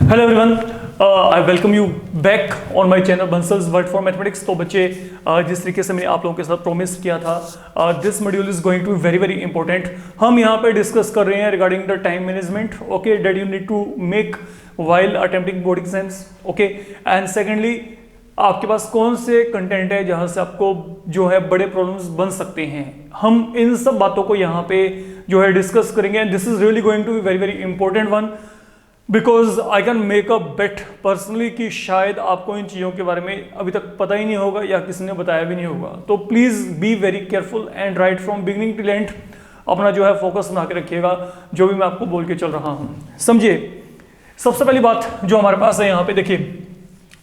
Hello everyone, I welcome you back on my channel Bansal's world for mathematics. तो बच्चे जिस तरीके से मैंने आप लोगों के साथ प्रॉमिस किया था, this module is going to be very very important. हम यहाँ पे डिस्कस कर रहे हैं regarding the time management, okay, that you need to make while attempting board exams, okay. And secondly, आपके पास कौन से कंटेंट है जहाँ से आपको जो है बड़े प्रॉब्लम्स बन सकते हैं। हम इन सब बातों को यहाँ पे जो है डिस्कस करेंगे। And this is really going to be very very important one, because I can make a bet personally कि शायद आपको इन चीज़ों के बारे में अभी तक पता ही नहीं होगा या किसी ने बताया भी नहीं होगा। तो please be very careful and right from beginning to end अपना जो है फोकस बना के रखिएगा जो भी मैं आपको बोल के चल रहा हूँ। समझिए, सबसे पहली बात जो हमारे पास है यहाँ पे, देखिए,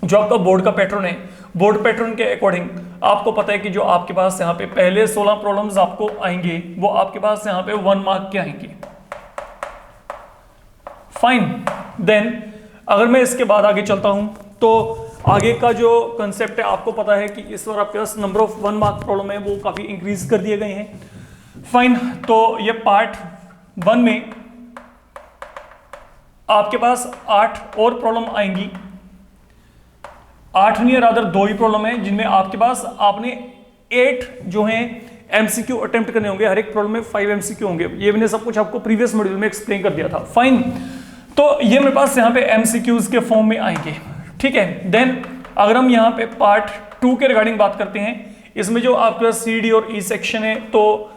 जो आपका बोर्ड का पैटर्न है, बोर्ड पैटर्न के अकॉर्डिंग आपको पता है कि जो आपके पास यहाँ पे पहले 16 प्रॉब्लम्स आपको आएंगे वो आपके पास यहाँ पे 1 मार्क के आएंगे। फाइन। देन अगर मैं इसके बाद आगे चलता हूं तो आगे का जो कंसेप्ट है आपको पता है कि इस बार आपके पास नंबर ऑफ 1 मार्क प्रॉब्लम है वो काफी इंक्रीज कर दिए गए हैं। फाइन। तो ये पार्ट 1 में आपके पास 8 और प्रॉब्लम आएंगी। 8 नहीं, रादर 2 ही प्रॉब्लम है जिनमें आपके पास आपने 8 जो है एमसीक्यू अटेम्प्ट करने होंगे। हर एक प्रॉब्लम में 5 एमसीक्यू होंगे। ये मैंने सब कुछ आपको प्रीवियस मॉड्यूल में एक्सप्लेन कर दिया था। फाइन। तो ये मेरे पास यहाँ पे एमसीक्यूज के फॉर्म में आएंगे, ठीक है। देन अगर हम यहाँ पे पार्ट 2 के रिगार्डिंग बात करते हैं, इसमें जो आपके पास सी डी और ई सेक्शन है, तो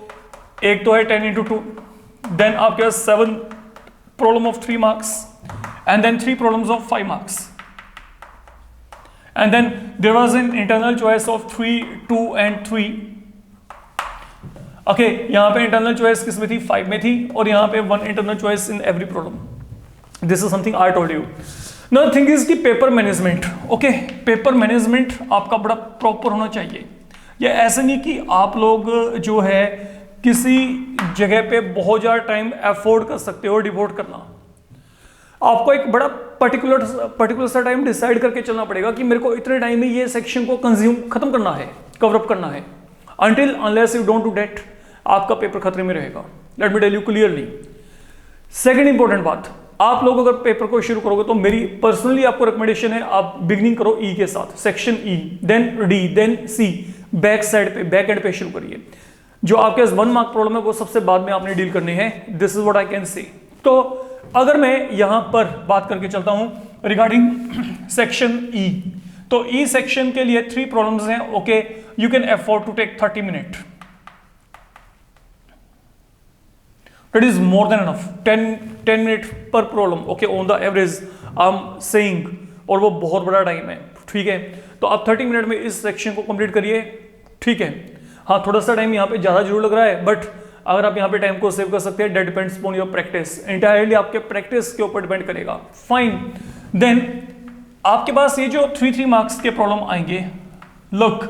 एक तो है 10x2, देन आपके पास 7 problem of 3 marks and then 3 problems of 5 marks and then there was an internal choice of 3, 2 and 3। Okay, यहाँ पे इंटरनल चॉइस किस में थी? 5 में थी, और यहाँ पे 1 internal choice in every problem. This is something I told you. Now thing is कि paper management, okay, paper management आपका बड़ा प्रॉपर होना चाहिए। ये ऐसा नहीं कि आप लोग जो है किसी जगह पे बहुत ज़्यादा टाइम अफोर्ड कर सकते हो डिवोट करना। आपको एक बड़ा पर्टिकुलर सा टाइम डिसाइड करके चलना पड़ेगा कि मेरे को इतने टाइम में ये सेक्शन को कंज्यूम खत्म करना है, कवर अप करना है। Until unless you don't do that, आपका पेपर खतरे में रहेगा। Let me tell you clearly. Second important बात, आप लोग अगर पेपर को शुरू करोगे तो मेरी पर्सनली आपको रिकमेंडेशन है आप बिगनिंग करो ई के साथ, section E, then D, then C, back side पे, बैक एंड पे शुरू करिए। जो आपके पास 1 मार्क प्रॉब्लम है वो सबसे बाद में आपने डील करनी है। This is what I can say. तो अगर मैं यहां पर बात करके चलता हूं रिगार्डिंग सेक्शन ई, तो ई सेक्शन के लिए 3 प्रॉब्लम्स हैं। Okay, you can afford to take 30 minute, it is more than enough. 10 minute पर problem, okay, on the average I am saying, और वो बहुत बड़ा टाइम है, ठीक है। तो आप 30 मिनट में इस सेक्शन को कंप्लीट करिए, ठीक है। हाँ, थोड़ा सा टाइम यहाँ पे ज्यादा जरूर लग रहा है, बट अगर आप यहाँ पे टाइम को सेव कर सकते हैं, that depends upon your practice. Entirely आपके प्रैक्टिस के ऊपर डिपेंड करेगा। फाइन। देन आपके पास ये जो 3 मार्क्स के प्रॉब्लम आएंगे, लुक,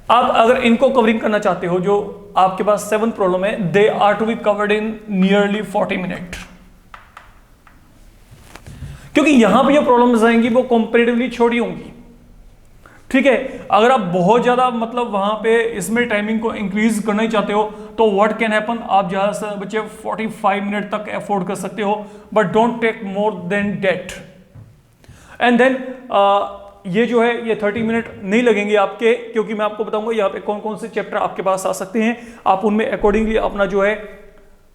आप अगर इनको कवरिंग करना चाहते हो, जो आपके पास 7 प्रॉब्लम है, they are to be covered in nearly 40 minute, क्योंकि यहां पे जो प्रॉब्लम्स आएंगी वो कंपैरेटिवली छोटी होंगी, ठीक है। अगर आप बहुत ज्यादा मतलब वहां पे इसमें टाइमिंग को इंक्रीज करना ही चाहते हो तो व्हाट कैन हैपन, आप ज्यादा से बच्चे 45 मिनट तक अफोर्ड कर सकते हो, but don't take more than that. And then ये जो है ये 30 मिनट नहीं लगेंगे आपके, क्योंकि मैं आपको बताऊंगा यहाँ पे कौन कौन से चैप्टर आपके पास आ सकते हैं। आप उनमें अकॉर्डिंगली अपना जो है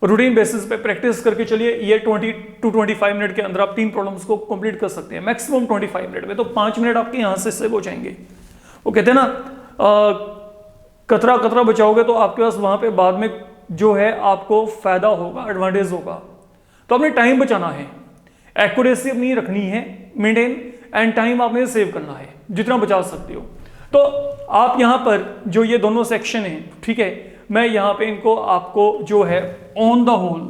रूटीन बेसिस पे प्रैक्टिस करके चलिए। ये 20 to 25 मिनट के अंदर आप 3 प्रॉब्लम्स को कंप्लीट कर सकते हैं, मैक्सिमम 25 मिनट में। तो 5 मिनट आपके यहाँ से सेव हो जाएंगे। वो कहते हैं ना, कतरा कतरा बचाओगे तो आपके पास वहां पे बाद में जो है आपको फायदा होगा, एडवांटेज होगा। तो आपने टाइम बचाना है, एक्यूरेसी अपनी रखनी है मेंटेन, एंड टाइम आपने सेव करना है जितना बचा सकते हो। तो आप यहां पर जो ये दोनों सेक्शन हैं, ठीक है, मैं यहां पे इनको आपको जो है ऑन द होल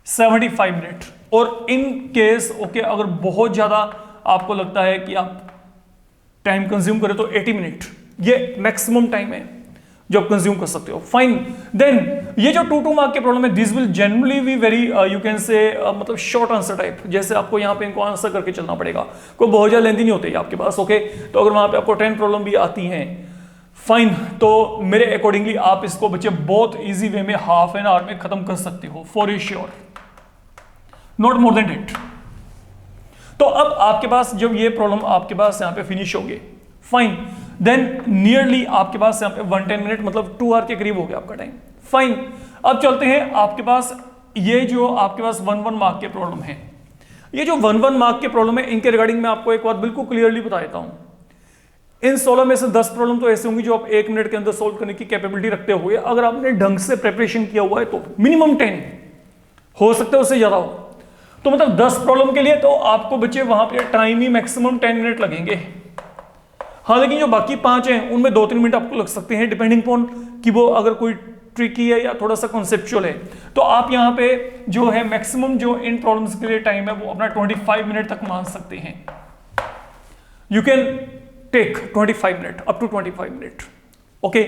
75 मिनट, और इन केस ओके अगर बहुत ज्यादा आपको लगता है कि आप टाइम कंज्यूम करें तो 80 मिनट, ये मैक्सिमम टाइम है जो आप कंज्यूम कर सकते हो। फाइन। देन ये जो 2 मार्क के प्रॉब्लम है, this will generally be very you can say मतलब शॉर्ट आंसर टाइप, जैसे आपको यहाँ पे इनको आंसर करके चलना पड़ेगा, कोई बहुत ज्यादा लेंथी नहीं होती है आपके पास, ओके। तो अगर वहां पे आपको 10 प्रॉब्लम भी आती हैं, फाइन, तो मेरे अकॉर्डिंगली आप इसको बच्चे बहुत इजी वे में हाफ एन आवर में खत्म कर सकते हो, for sure, not more than it. अब आपके पास जब ये प्रॉब्लम आपके पास यहाँ पे फिनिश हो गए, फाइन, देन नियरली आपके पास यहाँ पे 110 मिनट मतलब 2 आवर के करीब हो गया आपका टाइम, फाइन। अब चलते हैं आपके पास ये जो आपके पास 1-1 मार्क के प्रॉब्लम है, ये जो 1-1 मार्क के प्रॉब्लम है इनके रिगार्डिंग मैं आपको एक बात बिल्कुल क्लियरली बता देता हूं। इन 16 में से 10 प्रॉब्लम तो ऐसे होंगी जो आप 1 मिनट के अंदर सोल्व करने की कैपेबिलिटी रखते हुए, अगर आपने ढंग से प्रिपरेशन किया हुआ है तो मिनिमम 10 हो सकता है, उससे ज्यादा हो। तो मतलब 10 प्रॉब्लम के लिए तो आपको बच्चे वहां पे टाइम ही मैक्सिमम 10 मिनट लगेंगे। हाँ, लेकिन जो बाकी 5 हैं उनमें 2-3 मिनट आपको लग सकते हैं, डिपेंडिंग अपॉन कि वो अगर कोई ट्रिकी है या थोड़ा सा कॉन्सेप्चुअल है। तो आप यहाँ पे जो है मैक्सिमम जो इन प्रॉब्लम्स के लिए टाइम है वो अपना 25 मिनट तक मान सकते हैं। You can take 25 minute, up to 25 minute, okay.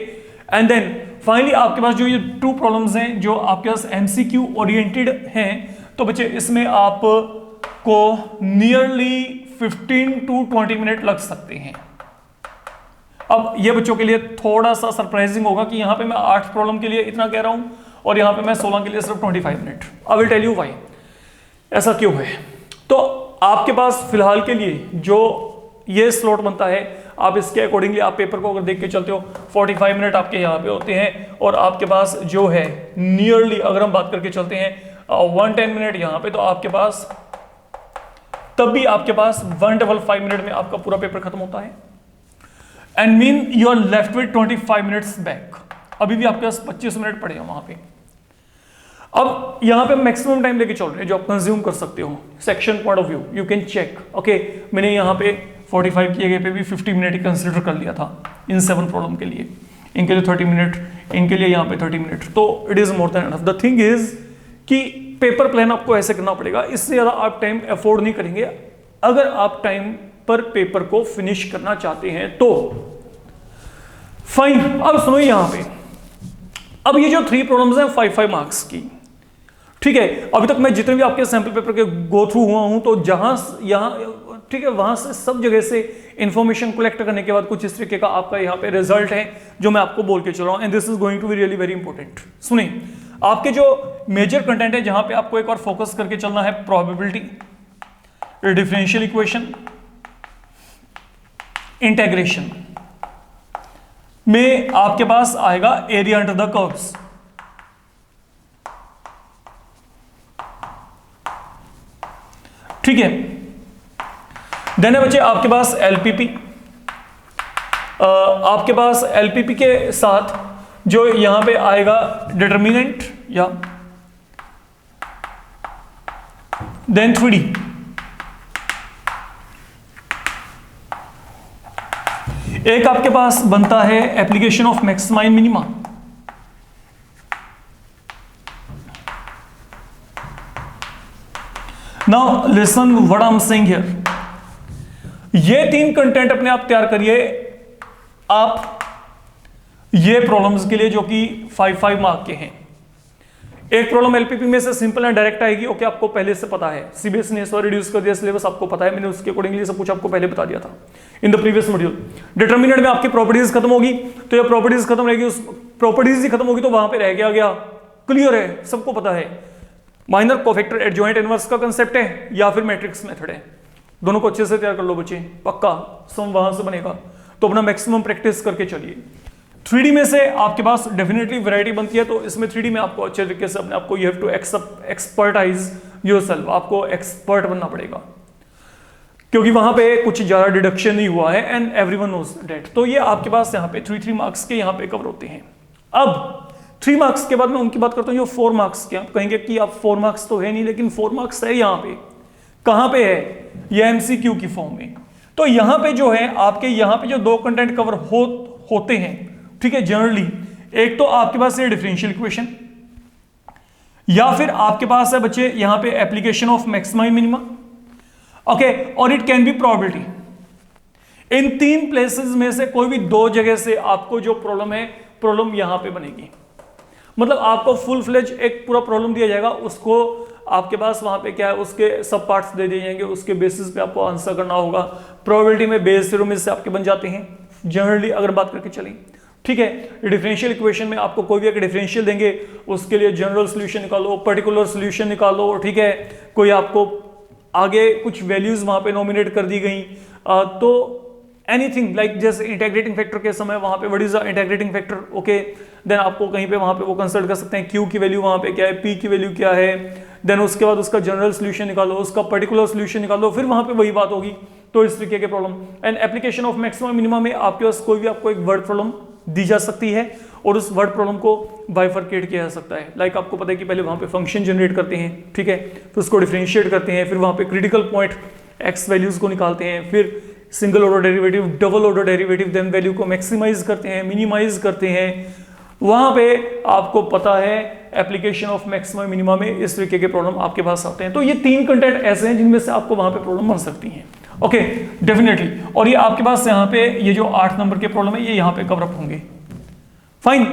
And then finally आपके पास जो ये 2 प्रॉब्लम्स हैं जो आपके पास एमसीक्यू ओरिएंटेड हैं, तो बच्चे इसमें आपको नियरली 15 to 20 मिनट लग सकते हैं। अब ये बच्चों के लिए थोड़ा सा सरप्राइजिंग होगा कि यहाँ पे मैं 8 प्रॉब्लम के लिए इतना कह रहा हूँ और यहाँ पे मैं 16 के लिए सिर्फ 25 minute. I will tell you why, ऐसा क्यों है। तो आपके पास फिलहाल के लिए जो ये स्लॉट बनता है, आप इसके अकॉर्डिंगली आप पेपर को अगर देख के चलते हो 45 मिनट आपके यहाँ पे होते हैं, और आपके पास जो है नियरली अगर हम बात करके चलते हैं 110 मिनट यहाँ पे, तो आपके पास तब भी आपके पास 155 मिनट में आपका पूरा पेपर खत्म होता है। And mean you are left with 25 minutes back, अभी भी आपके पास 25 मिनट पड़े हैं वहां पे। अब यहां पे मैक्सिमम टाइम लेके चल रहे हैं जो आप कंज्यूम कर सकते हो section point of view, you can check, okay. मैंने यहां पे 45 की जगह पे भी 50 मिनट ही कंसिडर कर लिया था इन 7 प्रॉब्लम के लिए, इनके लिए 30 मिनट, इनके लिए यहाँ पे 30 मिनट, तो it is more than enough. The thing is कि पेपर प्लान आपको ऐसे करना पड़ेगा, इससे ज्यादा आप टाइम अफोर्ड नहीं करेंगे अगर आप टाइम पर पेपर को फिनिश करना चाहते हैं तो। फाइन, अब सुनो यहां पे, अब ये जो 3 प्रॉब्लम्स हैं 5-5 मार्क्स की, ठीक है। अभी तक मैं जितने भी आपके सैंपल पेपर के गो थ्रू हुआ हूं तो जहां यहां, ठीक है, वहां से सब जगह से इंफॉर्मेशन कलेक्ट करने के बाद कुछ इस तरीके का आपका यहाँ पे रिजल्ट है जो मैं आपको बोल के चल रहा हूं, and this is going to be really very important. सुनिए, आपके जो मेजर कंटेंट है जहां पे आपको एक और फोकस करके चलना है, प्रोबेबिलिटी, डिफरेंशियल इक्वेशन, इंटीग्रेशन में आपके पास आएगा एरिया अंडर द कर्व्स। ठीक है, देन है बच्चे आपके पास एलपीपी, आपके पास एलपीपी के साथ जो यहां पे आएगा डिटर्मिनेंट, या देन 3D, एक आपके पास बनता है application of maxima and minima. Now listen what I am saying here, ये 3 कंटेंट अपने आप तैयार करिए आप ये प्रॉब्लम्स के लिए जो कि 5-5 मार्क के हैं। एक प्रॉब्लम एलपीपी में से सिंपल एंड डायरेक्ट आएगी, ओके, आपको पहले से पता है, सीबीएसई ने इस बार रिड्यूस कर दिया सिलेबस, आपको पता है, मैंने उसके अकॉर्डिंगली सब कुछ आपको पहले बता दिया था in the previous module. Determinant में आपकी प्रॉपर्टीज खत्म होगी, तो ये प्रॉपर्टीज खत्म रहेगी, उस प्रॉपर्टीज ही खत्म होगी तो वहां पे रह गया, क्लियर है, सबको पता है। माइनर कोफैक्टर एडजॉइंट इनवर्स का कंसेप्ट है या फिर मैट्रिक्स मेथड है, दोनों को अच्छे से तैयार कर लो बच्चे, पक्का सम वहां से बनेगा। तो अपना मैक्सिमम प्रैक्टिस करके चलिए। 3D में से आपके पास डेफिनेटली वैरायटी बनती है, तो इसमें 3D में आपको अच्छे तरीके से अपने आपको you have to expertise yourself, आपको एक्सपर्ट बनना पड़ेगा क्योंकि वहां पे कुछ ज्यादा डिडक्शन नहीं हुआ है, एंड एवरीवन नोज दैट। तो ये आपके पास यहाँ पे 3 मार्क्स के यहाँ पे कवर होते हैं। अब 3 मार्क्स के बाद मैं उनकी बात करता हूँ जो 4 मार्क्स के। आप कहेंगे कि आप 4 मार्क्स तो है नहीं, लेकिन 4 मार्क्स है यहाँ पे। कहां पे है ये? एमसीक्यू की फॉर्म में। तो यहां पे जो है आपके यहां पे जो 2 कंटेंट कवर होते हैं, ठीक है, जनरली एक तो आपके पास है डिफरेंशियल इक्वेशन, या फिर आपके पास है बच्चे यहां पे application of maxima and minima, okay, और इट कैन बी प्रोबेबिलिटी। इन 3 प्लेसेस में से कोई भी 2 जगह से आपको जो प्रॉब्लम यहां पे बनेगी। मतलब आपको फुल फ्लेज एक पूरा प्रॉब्लम दिया जाएगा, उसको आपके पास वहां पे क्या है, उसके सब पार्ट्स दे दिए जाएंगे, उसके बेसिस पे आपको आंसर करना होगा। प्रोबेबिलिटी में बेस थ्योरम से आपके बन जाते हैं जनरली अगर बात करके चलें, ठीक है। डिफरेंशियल इक्वेशन में आपको कोई भी एक डिफरेंशियल देंगे, उसके लिए जनरल सॉल्यूशन निकालो, पर्टिकुलर सॉल्यूशन निकालो, ठीक है। कोई आपको आगे कुछ वैल्यूज वहां पे नॉमिनेट कर दी गई, तो एनीथिंग लाइक जैसे इंटीग्रेटिंग फैक्टर के समय वहां पे what is the integrating factor, okay, then आपको कहीं पे वहां पे वो कंसल्ट कर सकते हैं क्यू की वैल्यू वहां पे क्या है, पी की वैल्यू क्या है, देन उसके बाद उसका जनरल सोल्यूशन निकालो, उसका पर्टिकुलर सोल्यूशन निकालो, फिर वहां पे वही बात होगी। तो इस तरीके के problem and application of maximum minimum में आपके पास कोई भी आपको एक वर्ड प्रॉब्लम दी जा सकती है और उस वर्ड प्रॉब्लम को बाइफरकेट किया जा सकता है। लाइक आपको पता है कि पहले वहां पे फंक्शन जनरेट करते हैं, ठीक है, फिर उसको डिफरेंशिएट करते हैं, फिर वहां पे क्रिटिकल पॉइंट एक्स वैल्यूज को निकालते हैं, फिर single order derivative, double order derivative, then value को मैक्सिमाइज करते हैं, मिनिमाइज करते हैं। वहां पे आपको पता है एप्लीकेशन ऑफ मैक्सिमम मिनिमा में इस तरीके के प्रॉब्लम आपके पास आते हैं। तो ये 3 कंटेंट ऐसे हैं जिनमें से आपको वहां पे प्रॉब्लम बन सकती हैं, ओके, डेफिनेटली। और ये आपके पास यहाँ पे ये जो 8 नंबर के प्रॉब्लम है ये यहाँ पे कवर अप होंगे, फाइन।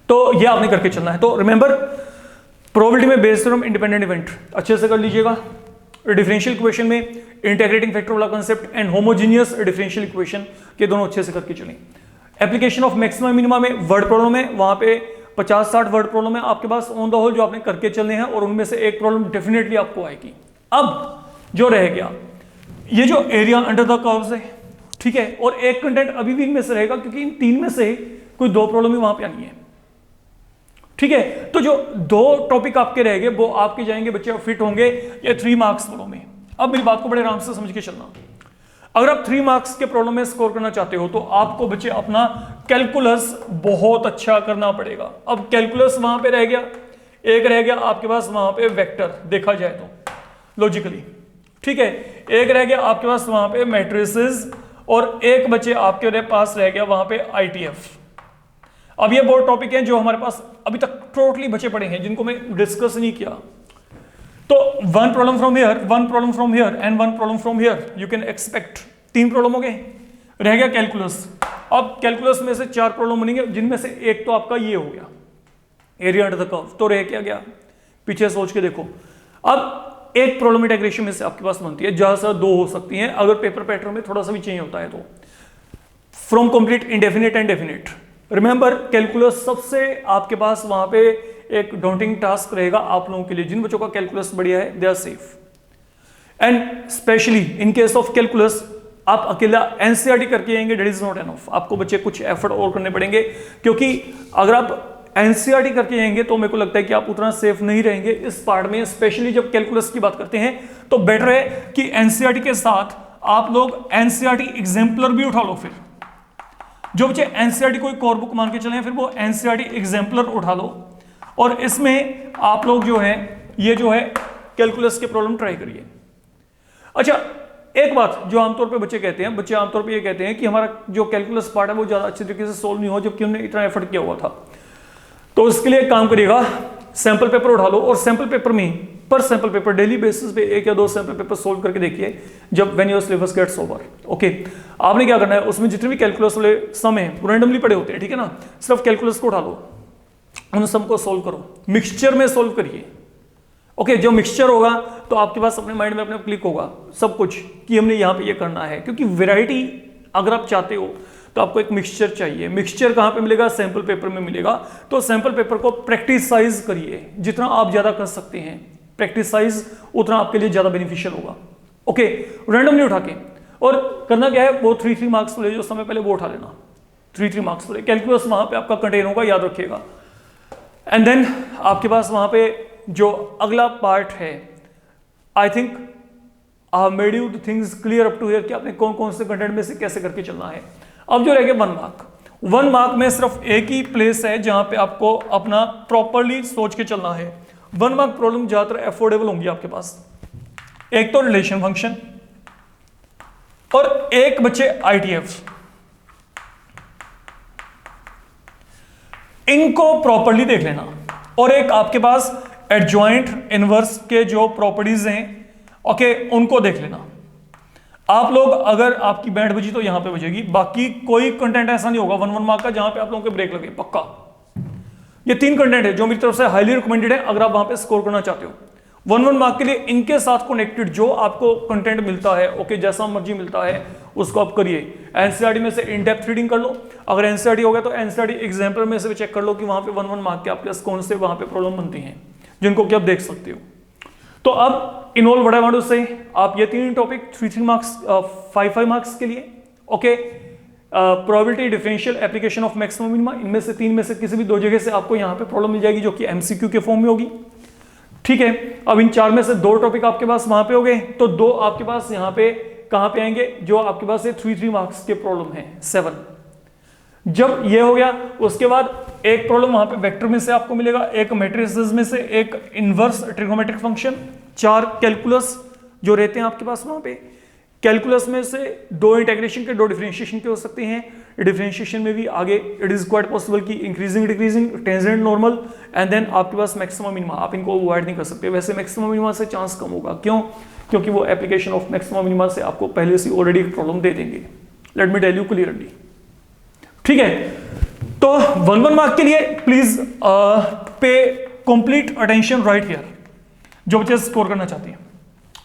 तो ये आपने करके चलना है। तो रिमेंबर प्रोबेबिलिटी में बेस्ड थ्योरम, इंडिपेंडेंट इवेंट अच्छे से कर लीजिएगा। डिफरेंशियल इक्वेशन में इंटीग्रेटिंग फैक्टर वाला concept and homogeneous differential equation के दोनों अच्छे से करके चलें। एप्लीकेशन ऑफ मैक्सिमम मिनिमा में वर्ड प्रॉब्लम है, वहां पे 50-60 वर्ड प्रॉब्लम है आपके पास ऑन द होल जो आपने करके चलने हैं, और उनमें से एक प्रॉब्लम डेफिनेटली आपको आएगी। अब जो रह गया ये जो एरिया अंडर द कर्व्स है, ठीक है, और एक कंटेंट अभी भी इनमें से रहेगा क्योंकि इन 3 में से कोई 2 प्रॉब्लम ही वहां पे आनी है, ठीक है। तो जो 2 टॉपिक आपके रह गए वो आपके जाएंगे बच्चे फिट होंगे ये 3 मार्क्स वालों में। अब मेरी बात को बड़े आराम से समझ के चलना, अगर आप 3 मार्क्स के प्रॉब्लम में स्कोर करना चाहते हो तो आपको बच्चे अपना कैलकुलस बहुत अच्छा करना पड़ेगा। अब कैलकुलस वहां पे रह गया, एक रह गया आपके पास वहां पे वेक्टर, देखा जाए तो लॉजिकली, ठीक है, एक रह गया आपके पास वहां पे मैट्रिसेस, और एक बच्चे आपके पास रह गया वहां पे आईटीएफ। अब ये बहुत टॉपिक हैं जो हमारे पास अभी तक टोटली बचे पड़े हैं जिनको मैं डिस्कस नहीं किया। तो 1 problem from here, 1 problem from here and 1 problem from here you can expect. 3 problem हो गए, रह गया कैलकुलस। अब कैलकुलस में से 4 प्रॉब्लम बनेंगे जिनमें से एक तो आपका ये हो गया एरिया अंडर द कर्व, तो रह क्या गया, पीछे सोच के देखो। अब एक प्रॉब्लम इंटीग्रेशन में से आपके पास बनती है, जहां से 2 हो सकती हैं अगर पेपर पैटर्न में थोड़ा सा भी चेंज होता है तो, from complete indefinite and definite. Remember calculus सबसे आपके पास वहां पे एक डॉन्टिंग टास्क रहेगा आप लोगों के लिए। जिन बच्चों का कैलकुलस बढ़िया है they are safe, and specially in case of calculus आप अकेला एनसीईआरटी करके आएंगे डेट इज नॉट एनफ, आपको बच्चे कुछ एफर्ट और करने पड़ेंगे, क्योंकि अगर आप एनसीईआरटी करके आएंगे तो मेरे को लगता है कि आप उतना सेफ नहीं रहेंगे इस पार्ट में। स्पेशली जब कैलकुलस की बात करते हैं तो बेटर है कि एनसीईआरटी के साथ आप लोग एनसीईआरटी एग्जाम्पलर भी उठा लो। फिर जो बच्चे एनसीईआरटी कोई कोर बुक मान के चले फिर वो एनसीईआरटी एग्जाम्पलर उठा लो, और इसमें आप लोग जो है ये जो है कैलकुलस के प्रॉब्लम ट्राई करिए। अच्छा, एक बात जो आमतौर पे बच्चे कहते हैं, बच्चे आमतौर पे ये कहते हैं कि हमारा जो कैलकुलस पार्ट है वो ज्यादा अच्छे तरीके से सोल्व नहीं हो जबकि हमने इतना एफर्ट किया हुआ था। तो इसके लिए काम करिएगा, सैंपल पेपर उठा लो और सैंपल पेपर में पर सैंपल पेपर डेली बेसिस पे 1 या 2 सैंपल पेपर सोल्व करके देखिए जब when your syllabus gets over. Okay, आपने क्या करना है, उसमें जितने भी कैलकुलस वाले सम है रैंडमली पड़े होते हैं, ठीक है ना, सिर्फ कैलकुलस को उठा लो, उन सम को सोल्व करो, मिक्सचर में सोल्व करिए। ओके, जो मिक्सचर होगा तो आपके पास अपने माइंड में अपने क्लिक होगा सब कुछ कि हमने यहाँ पे ये करना है, क्योंकि वैरायटी अगर आप चाहते हो तो आपको एक मिक्सचर चाहिए। मिक्सचर कहाँ पे मिलेगा, सैंपल पेपर में मिलेगा। तो सैंपल पेपर को प्रैक्टिसाइज करिए, जितना आप ज्यादा कर सकते हैं प्रैक्टिसाइज उतना आपके लिए ज्यादा बेनिफिशियल होगा। ओके, रैंडमली उठा के, और करना क्या है, वो 3 मार्क्स वाले जो समय पहले वो उठा लेना, 3 मार्क्स वाले कैलकुलस वहां पे आपका कंटेन होगा, याद रखिएगा। एंड देन आपके पास वहां पे जो अगला पार्ट है, I think I have made you the things clear up to here कि आपने कौन कौन से कंटेंट में से कैसे करके चलना है। अब जो रह गया 1 मार्क, 1 मार्क में सिर्फ एक ही प्लेस है जहां पे आपको अपना प्रॉपरली सोच के चलना है। 1 मार्क प्रॉब्लम ज्यादातर अफोर्डेबल होंगी आपके पास, एक तो रिलेशन फंक्शन और एक बच्चे आईटीएफ, इनको प्रॉपरली देख लेना, और एक आपके पास एडजॉइंट इनवर्स के जो प्रॉपर्टीज हैं, ओके, उनको देख लेना। आप लोग अगर आपकी बैंड बजी तो यहां पे बजेगी, बाकी कोई कंटेंट ऐसा नहीं होगा 1 मार्क का जहां पे आप लोगों के ब्रेक लगे, पक्का। ये 3 कंटेंट है जो मेरी तरफ से हाईली रिकमेंडेड है अगर आप वहां पे स्कोर करना चाहते हो 1 मार्क के लिए। इनके साथ कनेक्टेड जो आपको कंटेंट मिलता है, ओके, जैसा मर्जी मिलता है उसको आप करिए। एनसीईआरटी में से इन डेप्थ रीडिंग कर लो, अगर एनसीईआरटी हो गया तो एनसीईआरटी एग्जाम्पल में से भी चेक कर लो कि वहां पे 1 मार्क के आपके पास कौन से वहां पे प्रॉब्लम बनती हैं जिनको कि आप देख सकते हो। तो अब in all what I want to say, आप ये 3 टॉपिक 3 मार्क्स 5 मार्क्स के लिए, okay. Probability, differential, application of maximum minima, इनमें से 3 में से किसी भी 2 जगह से आपको यहाँ पे प्रॉब्लम मिल जाएगी जो कि एमसीक्यू के फॉर्म में होगी, ठीक है। अब इन 4 में से 2 टॉपिक आपके पास वहां पे हो गए, तो 2 आपके पास यहाँ पे कहां पे आएंगे, जो आपके पास 3 मार्क्स के प्रॉब्लम है 7। जब ये हो गया उसके बाद एक प्रॉब्लम वहां पे वेक्टर में से आपको मिलेगा, एक मैट्रिसेस में से, एक इनवर्स ट्रिग्नोमेट्रिक फंक्शन, 4 कैलकुलस जो रहते हैं आपके पास वहां पे। कैलकुलस में से 2 इंटीग्रेशन के, 2 डिफरेंशिएशन के हो सकते हैं। डिफरेंशिएशन में भी आगे इट इज क्वाइट पॉसिबल कि increasing decreasing, tangent normal, and then आपके पास मैक्सिमम मिनिमा, आप इनको अवॉइड नहीं कर सकते। वैसे मैक्सिमम मिनिमा से चांस कम होगा, क्यों? क्योंकि वो एप्लीकेशन ऑफ मैक्सिमम मिनिमा से आपको पहले से ऑलरेडी एक प्रॉब्लम दे देंगे। Let me tell you clearly, ठीक है। तो 1 मार्क के लिए please pay complete attention right here, जो बच्चे स्कोर करना चाहते हैं,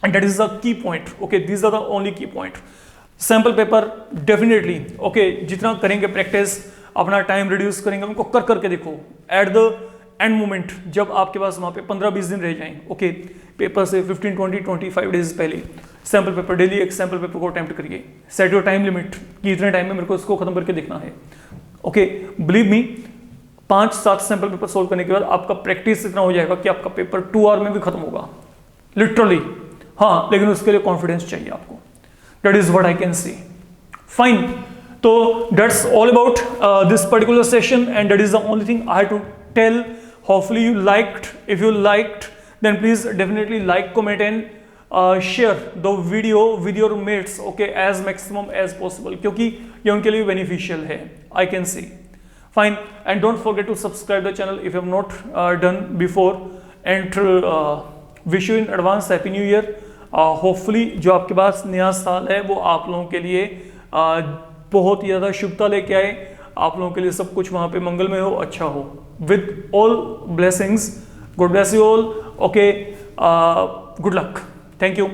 and that is the key point, okay. This are the only key point. Sample paper definitely, okay, जितना करेंगे प्रैक्टिस, अपना टाइम रिड्यूस करेंगे, उनको कर करके देखो। एट द एंड मोमेंट जब आपके पास वहां पे 15-20 दिन रह जाएं, ओके, पेपर से 15, 20, 25 डेज पहले सैंपल पेपर, डेली एक सैंपल पेपर को अटेम्प्ट करिए। सेट योर टाइम लिमिट कि इतने टाइम में मेरे को इसको खत्म करके देखना है, okay. Believe me, 5-7 sample paper solve करने के बाद आपका प्रैक्टिस इतना हो जाएगा कि आपका पेपर 2 आवर में भी खत्म होगा, लिटरली। हाँ, लेकिन उसके लिए कॉन्फिडेंस चाहिए आपको। That is what I can see. Fine, तो that's all about this particular session, and that is the only thing I have to tell. Hopefully you liked. If you liked, then please definitely like, comment and share the video with your mates, okay, as maximum as possible, क्योंकि ये उनके लिए beneficial है, I can see. Fine, and don't forget to subscribe the channel if you have not done before, and wish you in advance happy new year. Hopefully जो आपके पास नया साल है वो आप लोगों के लिए बहुत ही ज़्यादा शुभता लेके आए, आप लोगों के लिए सब कुछ वहाँ पे मंगलमय हो, अच्छा हो, with all blessings. God bless you all. Okay, good luck. Thank you.